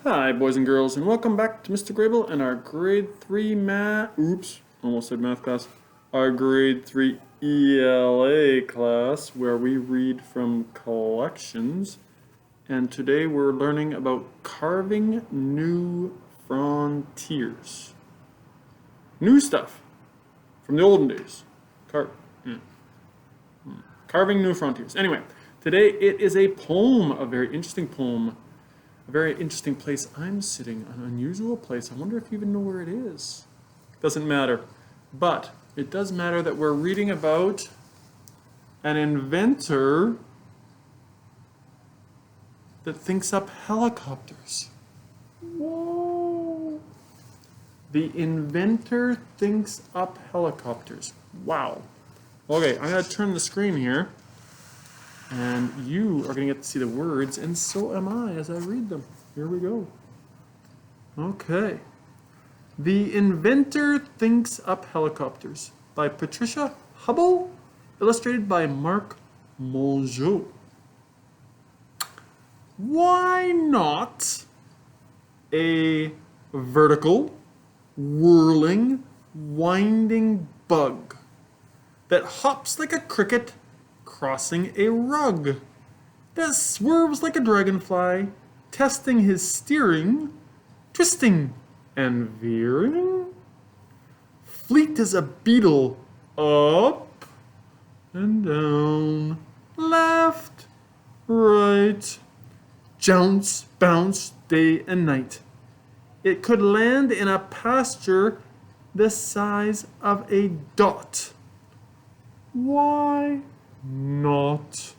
Hi, boys and girls, and welcome back to Mr. Grable and our grade 3 almost said math class, our grade 3 ELA class where we read from collections. And today we're learning about carving new frontiers. New stuff from the olden days. Carving new frontiers. Anyway, today it is a poem, a very interesting poem. A very interesting place. I'm sitting, an unusual place. I wonder if you even know where it is. Doesn't matter. But it does matter that we're reading about an inventor that thinks up helicopters. Whoa! The inventor thinks up helicopters. Wow. Okay, I'm going to turn the screen here. And you are going to get to see the words, and so am I as I read them. Here we go. Okay. The Inventor Thinks Up Helicopters by Patricia Hubble, illustrated by Mark Mongeau. Why not a vertical, whirling, winding bug that hops like a cricket crossing a rug, that swerves like a dragonfly, testing his steering, twisting and veering? Fleet as a beetle, up and down, left, right, jounce, bounce, day and night. It could land in a pasture the size of a dot. Why not?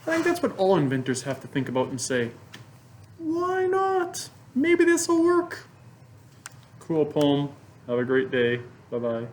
I think that's what all inventors have to think about and say, why not? Maybe this will work. Cool poem. Have a great day. Bye-bye.